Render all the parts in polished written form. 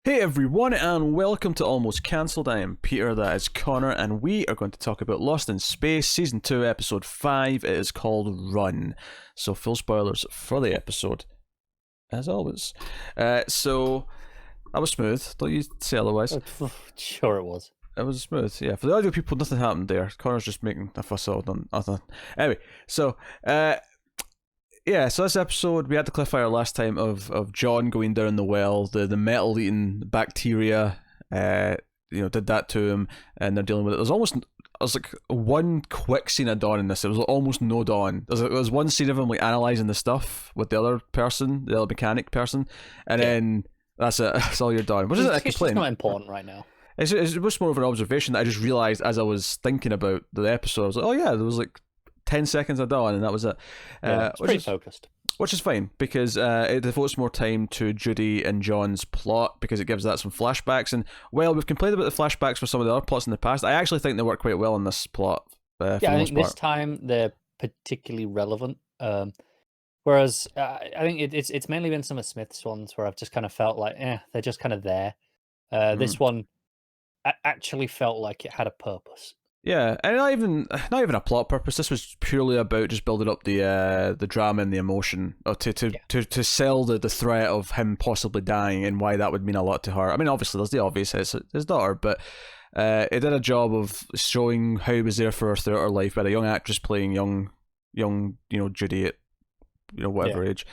Hey everyone, and welcome to Almost Cancelled. I am Peter, that is Connor, and we are going to talk about Lost in Space, Season 2, Episode 5. It is called Run. So, full spoilers for the episode, as always. So, that was smooth. Don't you say otherwise? Sure it was. It was smooth, yeah. For the audio people, nothing happened there. Connor's just making a fuss out on nothing. Anyway, so, so this episode, we had the cliffhanger last time of John going down the well, the metal-eating bacteria, did that to him, and they're dealing with it. There's like one quick scene of Dawn in this. There was almost no Dawn. There's one scene of him like analysing the stuff with the other person, the other mechanic person, and then that's it. That's all you're done. Which isn't a complaint. It's not important right now. It's much more of an observation that I just realised as I was thinking about the episode. I was like, oh yeah, there was like 10 seconds of Dawn, and that was it. It's pretty focused. Which is fine, because it devotes more time to Judy and John's plot, because it gives that some flashbacks. And, well, we've complained about the flashbacks for some of the other plots in the past. I actually think they work quite well in this plot. I think this time they're particularly relevant. Whereas I think it's mainly been some of Smith's ones where I've just kind of felt like, they're just kind of there. This one actually felt like it had a purpose. Yeah, and not even a plot purpose. This was purely about just building up the drama and the emotion, or to sell the threat of him possibly dying and why that would mean a lot to her. I mean, obviously there's the obvious, it's his daughter, but it did a job of showing how he was there for her throughout her life. We had a young actress playing young Judy at whatever age,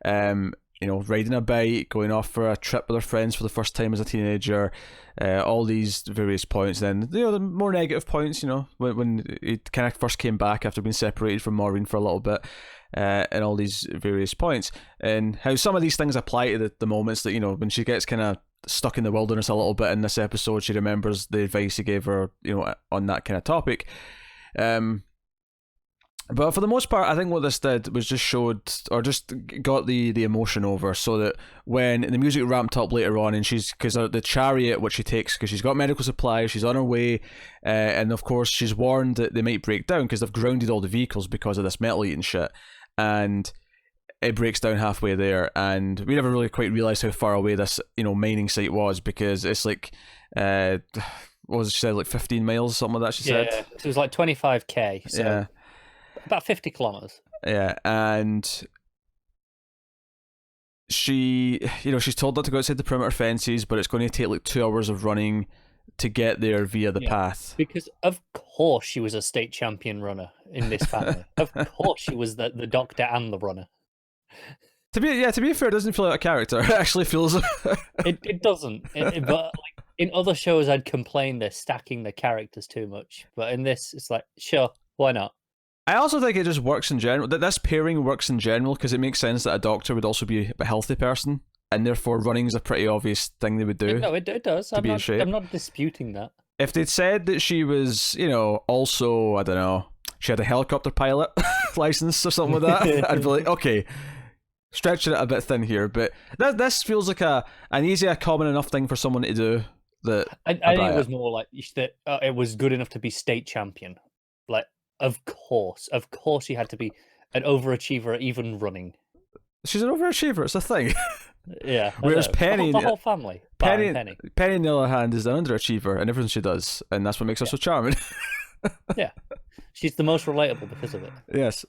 riding a bike, going off for a trip with her friends for the first time as a teenager, all these various points. Then the more negative points, when he kind of first came back after being separated from Maureen for a little bit, and all these various points, and how some of these things apply to the moments that when she gets kind of stuck in the wilderness a little bit in this episode. She remembers the advice he gave her, on that kind of topic. But for the most part, I think what this did was just got the emotion over, so that when the music ramped up later on, and because the chariot which she takes, because she's got medical supplies, she's on her way, and of course she's warned that they might break down because they've grounded all the vehicles because of this metal eating shit, and it breaks down halfway there, and we never really quite realised how far away this mining site was, because it's like what was it, she said, like 15 miles or something like that. She said it was like 25k. So. Yeah. About 50 kilometers. Yeah, and she's told not to go outside the perimeter fences, but it's going to take like 2 hours of running to get there via the path. Because of course she was a state champion runner in this family. Of course she was the doctor and the runner. To be fair, it doesn't feel like a character. It actually feels. It doesn't. But like, in other shows, I'd complain they're stacking the characters too much. But in this, it's like, sure, why not? I also think it just works in general. That this pairing works in general because it makes sense that a doctor would also be a healthy person, and therefore running is a pretty obvious thing they would do. No, it does. I'm not disputing that. If they'd said that she was, also, I don't know, she had a helicopter pilot license or something like that, I'd be like, okay, stretching it a bit thin here. But this feels like an easy, common enough thing for someone to do. That I think it was more like that. It was good enough to be state champion, like. Of course, she had to be an overachiever, even running. She's an overachiever. It's a thing. Yeah. Whereas Penny, the whole family, Penny, on the other hand, is an underachiever in everything she does, and that's what makes her so charming. Yeah, she's the most relatable because of it. Yes.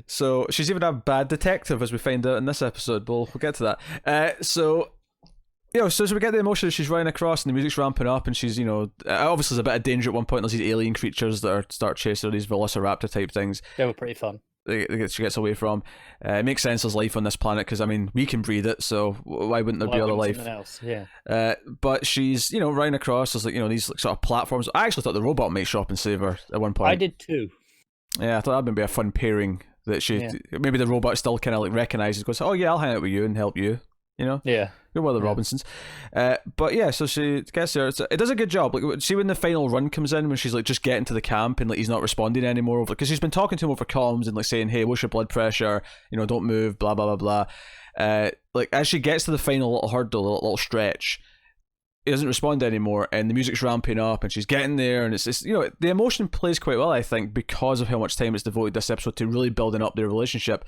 So she's even a bad detective, as we find out in this episode. We'll get to that. So as we get the emotion, she's running across and the music's ramping up, and she's, obviously there's a bit of danger at one point. There's these alien creatures that start chasing her, these velociraptor type things. They were pretty fun. She gets away from. It makes sense there's life on this planet, because, I mean, we can breathe it, so why wouldn't there be other life? Else? Yeah. But she's, running across, there's these sort of platforms. I actually thought the robot might show up and save her at one point. I did too. Yeah, I thought that'd be a fun pairing, that maybe the robot still kind of recognises, goes, oh yeah, I'll hang out with you and help you. Yeah. You're one of the Robinsons. But yeah, so she gets there. It does a good job. Like, see when the final run comes in, when she's like just getting to the camp and like he's not responding anymore, because she's been talking to him over comms and like saying, hey, what's your blood pressure? Don't move, blah, blah, blah, blah. Like as she gets to the final little hurdle, little stretch, he doesn't respond anymore, and the music's ramping up and she's getting there, and it's the emotion plays quite well, I think, because of how much time it's devoted this episode to really building up their relationship.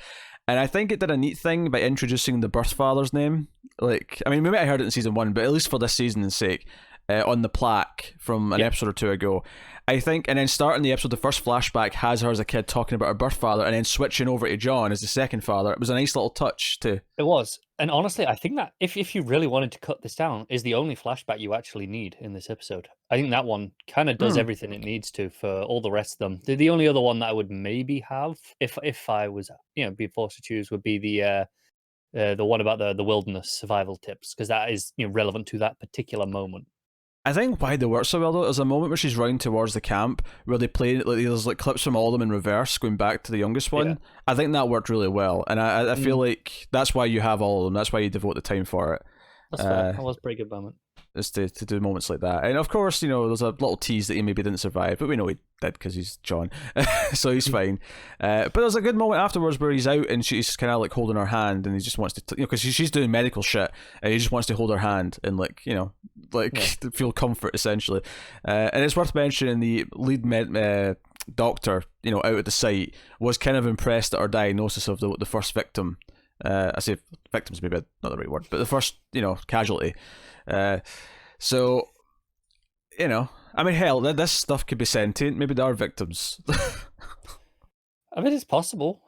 And I think it did a neat thing by introducing the birth father's name. Like, I mean, maybe I heard it in season 1, but at least for this season's sake, on the plaque from an episode or two ago, I think, and then starting the episode, the first flashback has her as a kid talking about her birth father, and then switching over to John as the second father. It was a nice little touch too. It was. And honestly, I think that if you really wanted to cut this down, is the only flashback you actually need in this episode. I think that one kind of does everything it needs to for all the rest of them. The only other one that I would maybe have, if I was, be forced to choose, would be the one about the wilderness survival tips, because that is relevant to that particular moment. I think why they work so well though, there's a moment where she's running towards the camp where they play like there's like clips from all of them in reverse going back to the youngest one. Yeah. I think that worked really well, and I feel like that's why you have all of them. That's why you devote the time for it. That's fair. That was a pretty good moment. Is to do moments like that, and of course there's a little tease that he maybe didn't survive, but we know he did because he's John, so he's fine. But there's a good moment afterwards where he's out and she's kind of like holding her hand, and he just wants to because she's doing medical shit, and he just wants to hold her hand and feel comfort essentially. And it's worth mentioning the lead doctor out at the site was kind of impressed at her diagnosis of the first victim. I say victims maybe not the right word, but the first casualty. So, I mean, hell, this stuff could be sentient. Maybe they are victims. I mean, it's possible.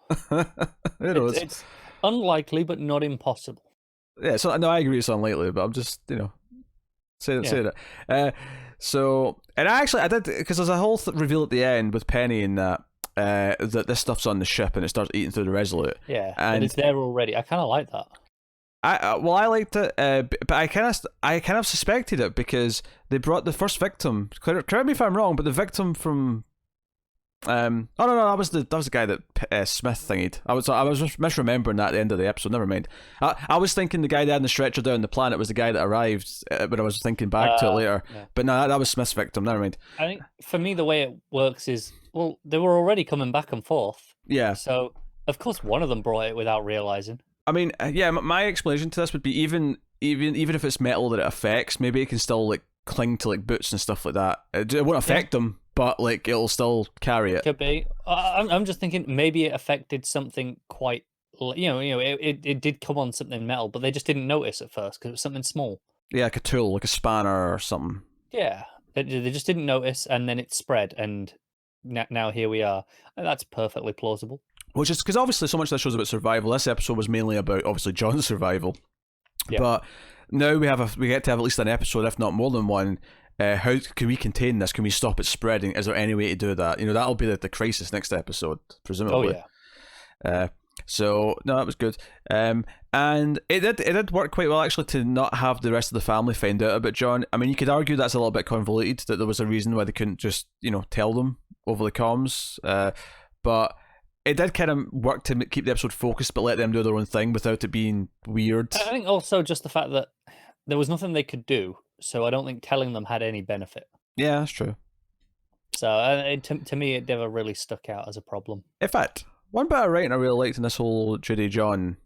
It's unlikely, but not impossible. Yeah, so no, I agree it's unlikely, but I'm just, saying it. So, and I did, because there's a whole reveal at the end with Penny and that this stuff's on the ship and it starts eating through the Resolute. Yeah, and it's there already. I kind of like that. I liked it, but I kind of suspected it because they brought the first victim. Correct me if I'm wrong, but the victim from, no, that was the guy that Smith thingied. I was misremembering that at the end of the episode. Never mind. I was thinking the guy that had the stretcher down the planet was the guy that arrived, but I was thinking back to it later. Yeah. But no, that was Smith's victim. Never mind. I think for me the way it works is, well, they were already coming back and forth. Yeah. So of course one of them brought it without realizing. I mean, yeah, my explanation to this would be even if it's metal that it affects, maybe it can still like cling to like boots and stuff like that. It won't affect them, but like it'll still carry it. Could be. I'm just thinking maybe it affected something quite. It did come on something metal, but they just didn't notice at first because it was something small. Yeah, like a tool, like a spanner or something. Yeah, they just didn't notice, and then it spread, and now here we are. And that's perfectly plausible. Which is because obviously so much of this show's about survival. This episode was mainly about obviously John's survival, but now we get to have at least an episode, if not more than one. How can we contain this? Can we stop it spreading? Is there any way to do that? That'll be the crisis next episode, presumably. Oh yeah. So no, that was good. And it did work quite well actually to not have the rest of the family find out about John. I mean, you could argue that's a little bit convoluted, that there was a reason why they couldn't just tell them over the comms, but it did kind of work to keep the episode focused, but let them do their own thing without it being weird. I think also just the fact that there was nothing they could do, so I don't think telling them had any benefit. Yeah, that's true. So to me, it never really stuck out as a problem. In fact, one bit of writing I really liked in this whole Judy John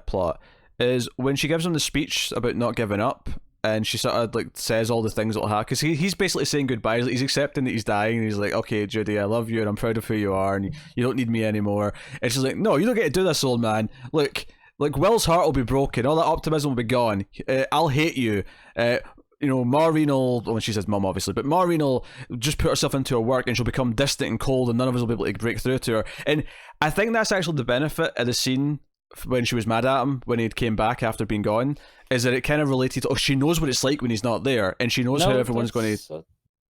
plot is when she gives him the speech about not giving up, and she sort of like says all the things that'll happen, because he's basically saying goodbye. He's accepting that he's dying, and he's like, okay, Judy, I love you and I'm proud of who you are, and you don't need me anymore. And she's like, no, you don't get to do this, old man. Look, like Will's heart will be broken, all that optimism will be gone. I'll hate you. Maureen will, when she says mum obviously, but Maureen will just put herself into her work and she'll become distant and cold and none of us will be able to break through to her. And I think that's actually the benefit of the scene when she was mad at him when he came back after being gone, is that it kind of related to, she knows what it's like when he's not there, and she knows how everyone's going to...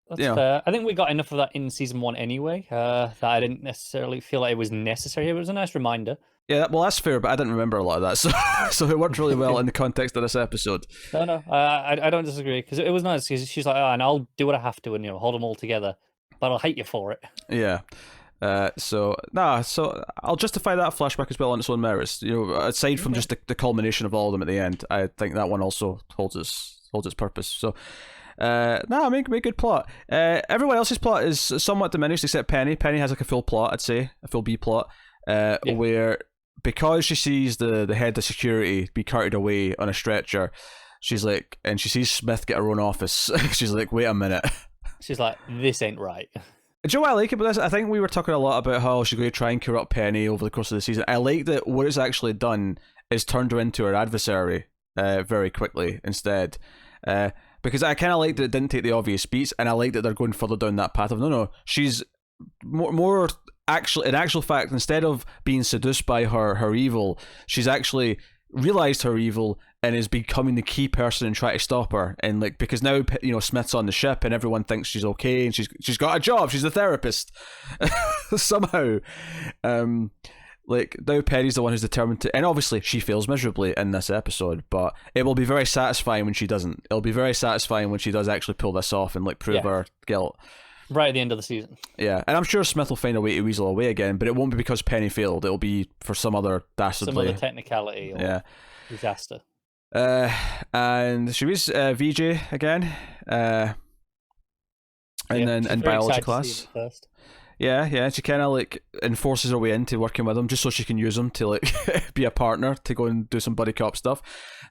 That's fair. I think we got enough of that in season 1 anyway, that I didn't necessarily feel like it was necessary. It was a nice reminder. Yeah, well, that's fair, but I didn't remember a lot of that, so it worked really well in the context of this episode. No, I don't disagree, because it was nice, because she's like, and I'll do what I have to and hold them all together, but I'll hate you for it. Yeah. So I'll justify that flashback as well on its own merits. Aside from just the culmination of all of them at the end, I think that one also holds its purpose. So, make good plot. Everyone else's plot is somewhat diminished except Penny. Penny has like a full plot, I'd say, a full B plot, where because she sees the head of security be carted away on a stretcher, she's like, and she sees Smith get her own office. She's like, wait a minute. She's like, this ain't right. Do you know what I like about this? I think we were talking a lot about how she's going to try and corrupt Penny over the course of the season. I like that what it's actually done is turned her into her adversary very quickly instead. Because I kind of like that it didn't take the obvious beats, and I like that they're going further down that path of no, she's more actually, in actual fact, instead of being seduced by her evil, she's actually realized her evil and is becoming the key person and try to stop her. And like, because now Smith's on the ship and everyone thinks she's okay and she's got a job, she's a therapist somehow. Like, now Penny's the one who's determined to, and obviously she fails miserably in this episode, but it will be very satisfying when she doesn't. It'll be very satisfying when she does actually pull this off and like prove her guilt. Right at the end of the season. Yeah, and I'm sure Smith will find a way to weasel away again, but it won't be because Penny failed. It'll be for some other dastardly... Some other technicality or disaster. And she was VJ again. And then in biology class. First. Yeah, she kind of like enforces her way into working with him just so she can use him to like be a partner to go and do some buddy cop stuff.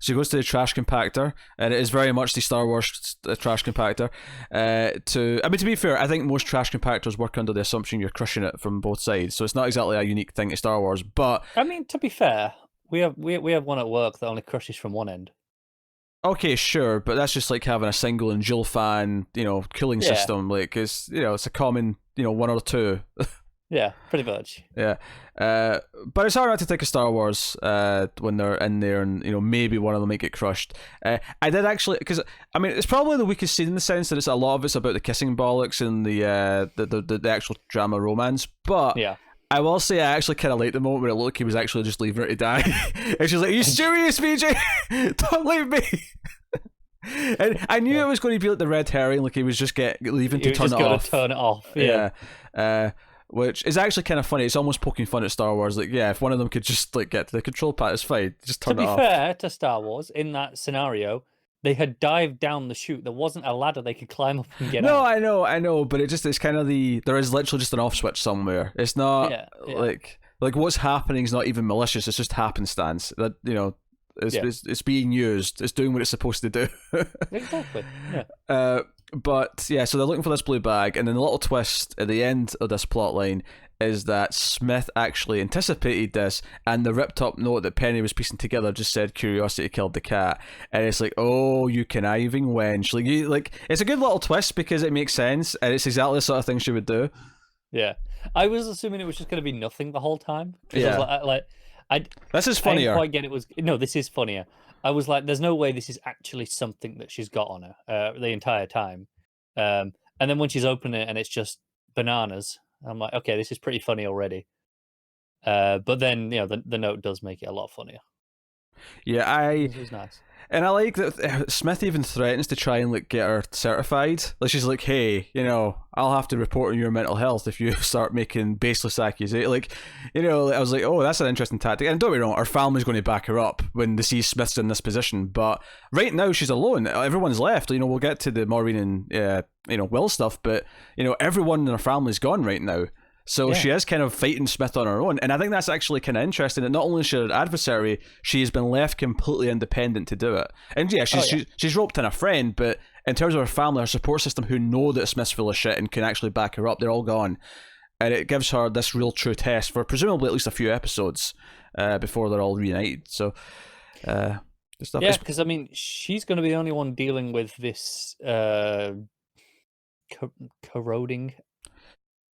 She goes to the trash compactor, and it is very much the Star Wars trash compactor. To be fair, I think most trash compactors work under the assumption you're crushing it from both sides, so it's not exactly a unique thing to Star Wars. But I mean, to be fair, we have one at work that only crushes from one end. Okay, sure, but that's just like having a single and dual fan, cooling system. Like, it's it's a common, one or two. Yeah, pretty much. Yeah, but it's hard not to think of Star Wars when they're in there, and maybe one of them might get crushed. I did actually, because I mean, it's probably the weakest scene in the sense that a lot of it's about the kissing bollocks and the actual drama romance. But yeah. I will say I actually kind of liked the moment where it looked like he was actually just leaving her to die. And she's like, "Are you serious, VJ? Don't leave me." And I knew it was going to be like the red herring, like he was just leaving to turn it off. Turn it off. Yeah. Which is actually kind of funny. It's almost poking fun at Star Wars. Like, yeah, if one of them could just like get to the control pad, it's fine. Just turn it off. To be fair to Star Wars, in that scenario, they had dived down the chute. There wasn't a ladder they could climb up and get out. No, I know, but it's kind of there is literally just an off switch somewhere. It's not like what's happening is not even malicious. It's just happenstance. That it's being used. It's doing what it's supposed to do. Exactly. Yeah. But yeah, so they're looking for this blue bag, and then the little twist at the end of this plot line is that Smith actually anticipated this, and the ripped up note that Penny was piecing together just said "Curiosity killed the cat," and it's like, oh, you conniving wench! Like it's a good little twist because it makes sense, and it's exactly the sort of thing she would do. Yeah, I was assuming it was just going to be nothing the whole time. Yeah, this is funnier. I didn't quite get it. This is funnier. I was like, there's no way this is actually something that she's got on her the entire time. And then when she's opening it and it's just bananas, I'm like, okay, this is pretty funny already. But then, the note does make it a lot funnier. Yeah, It was nice. And I like that Smith even threatens to try and like get her certified. Like she's like, "Hey, I'll have to report on your mental health if you start making baseless accusations." Like, I was like, "Oh, that's an interesting tactic." And don't get me wrong, her family's going to back her up when they see Smith's in this position. But right now, she's alone. Everyone's left. We'll get to the Maureen and Will stuff, but everyone in her family's gone right now. So she is kind of fighting Smith on her own, and I think that's actually kind of interesting. That not only is she an adversary, she has been left completely independent to do it. And she's roped in a friend, but in terms of her family, her support system, who know that Smith's full of shit and can actually back her up, they're all gone. And it gives her this real true test for presumably at least a few episodes before they're all reunited. So, stuff. Yeah, because I mean, she's going to be the only one dealing with this corroding.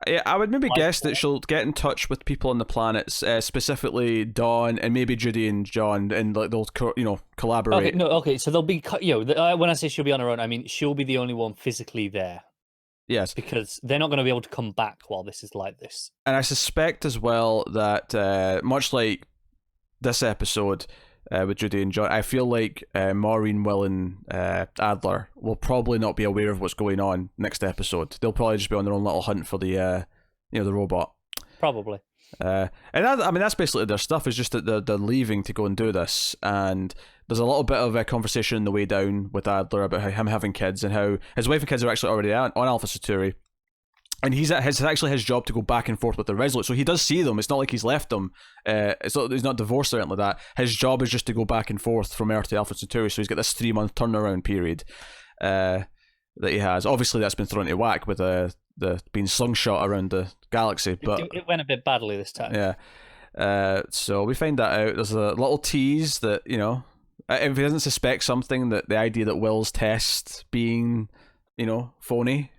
Yeah, I would maybe guess that she'll get in touch with people on the planets, specifically Dawn and maybe Judy and John, and like they'll collaborate. Okay, so they'll be when I say she'll be on her own, I mean she'll be the only one physically there. Yes, because they're not going to be able to come back while this is like this. And I suspect as well that much like this episode with Judy and John, I feel like Maureen, Will, and Adler will probably not be aware of what's going on next episode. They'll probably just be on their own little hunt for the the robot. Probably. And that's basically their stuff. Is just that they're leaving to go and do this, and there's a little bit of a conversation on the way down with Adler about him having kids and how his wife and kids are actually already on Alpha Centauri. And he's actually his job to go back and forth with the Resolute. So he does see them. It's not like he's left them. He's not divorced or anything like that. His job is just to go back and forth from Earth to Alpha Centauri. So he's got this 3-month turnaround period that he has. Obviously, that's been thrown into whack with the being slingshot around the galaxy. But it went a bit badly this time. Yeah. So we find that out. There's a little tease that, you know, if he doesn't suspect something, that the idea that Will's test being, you know, phony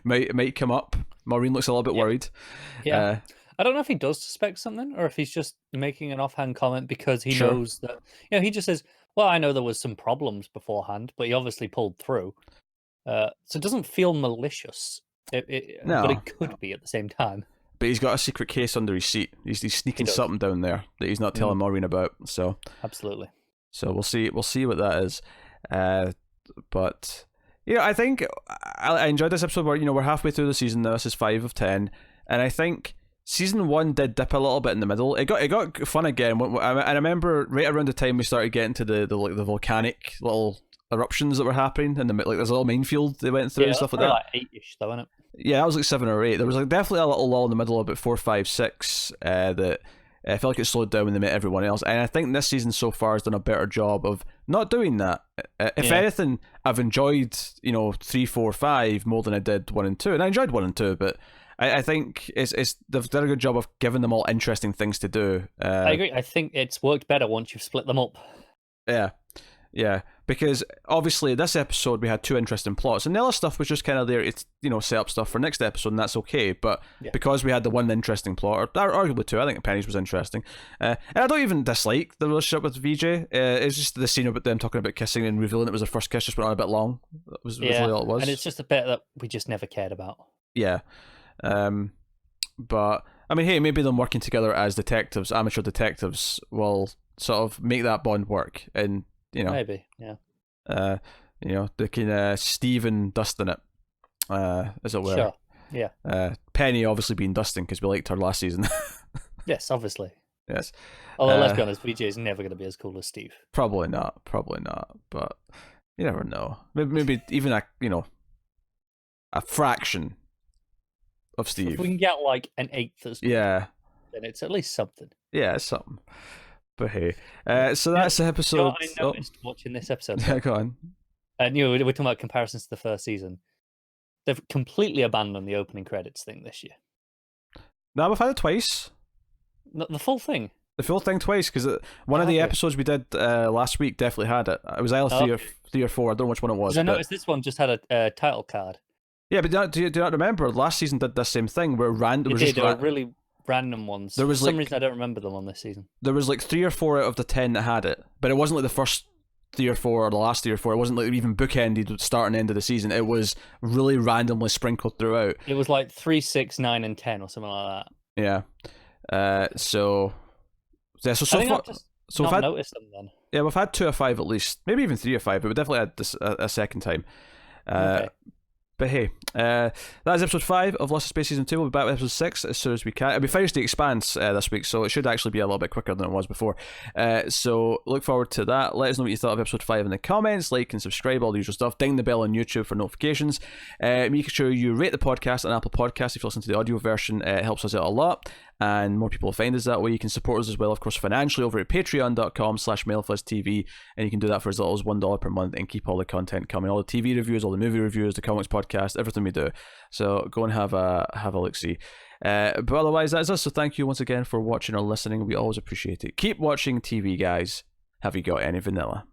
might come up. Maureen looks a little bit worried. Yeah. I don't know if he does suspect something or if he's just making an offhand comment because he knows that, you know, he just says, well, I know there was some problems beforehand, but he obviously pulled through. So it doesn't feel malicious, but it could be at the same time. But he's got a secret case under his seat. He's sneaking something down there that he's not telling Maureen about. So absolutely. So we'll see what that is. But you know, I think I enjoyed this episode where, you know, we're halfway through the season now. This is 5 of 10, and I think Season 1 did dip a little bit in the middle. It got fun again. I remember right around the time we started getting to the volcanic little eruptions that were happening, and there's a little minefield they went through and stuff like that. Like 8-ish, though, isn't it? Yeah, that was like 7 or 8. There was like definitely a little lull in the middle, about 4, 5, 6. That I felt like it slowed down when they met everyone else, and I think this season so far has done a better job of not doing that. If anything, I've enjoyed 3, 4, 5 more than I did 1 and 2, and I enjoyed 1 and 2, but I think they've done a good job of giving them all interesting things to do. I agree. I think it's worked better once you've split them up. Yeah, because obviously this episode we had 2 interesting plots, and the other stuff was just kind of there. It's set up stuff for next episode, and that's okay. But because we had the 1 interesting plot, or arguably 2, I think Penny's was interesting, and I don't even dislike the relationship with VJ. It's just the scene about them talking about kissing and revealing it was their first kiss just went on a bit long. That was really all it was, and it's just a bit that we just never cared about. Yeah. But I mean, hey, maybe them working together as detectives, amateur detectives, will sort of make that bond work, and maybe, they can Steve and Dustin it, as it were. Sure. Yeah. Penny obviously being Dustin because we liked her last season. Yes, obviously. Yes. Although let's be honest, VJ is never going to be as cool as Steve. Probably not. But you never know. Maybe even a fraction of Steve. If we can get like an 1/8 as good, then it's at least something. Yeah, it's something. But hey, so that's the episode. You know what I noticed watching this episode? Yeah, go on. And we're talking about comparisons to the first season. They've completely abandoned the opening credits thing this year. No, we've had it twice. The full thing. The full thing twice, because one of the episodes we did last week definitely had it. It was either 3 or 4. I don't know which one it was. I noticed this one just had a title card. Yeah, but do you not remember? Last season did the same thing where random. It were really random ones. For some reason, I don't remember them on this season. There was like 3 or 4 out of the 10 that had it, but it wasn't like the first 3 or 4 or the last 3 or 4. It wasn't like even bookended with start and end of the season. It was really randomly sprinkled throughout. It was like 3, 6, 9, and 10 or something like that. Yeah. So far, so we've noticed them then. Yeah, we've had 2 or 5 at least, maybe even 3 or 5, but we definitely had this a second time. Okay. But hey, that is episode 5 of Lost in Space Season 2. We'll be back with episode 6 as soon as we can. We finished The Expanse this week, so it should actually be a little bit quicker than it was before. So look forward to that. Let us know what you thought of episode 5 in the comments. Like and subscribe, all the usual stuff. Ding the bell on YouTube for notifications. Make sure you rate the podcast on Apple Podcasts if you listen to the audio version. It helps us out a lot, and more people will find us that way. You can support us as well, of course, financially over at patreon.com/MailFuzzTV, and you can do that for as little as $1 per month and keep all the content coming, all the TV reviews, all the movie reviews, the comics podcast, everything we do. So go and have a look-see. But otherwise, that's us. So thank you once again for watching or listening. We always appreciate it. Keep watching TV, guys. Have you got any vanilla?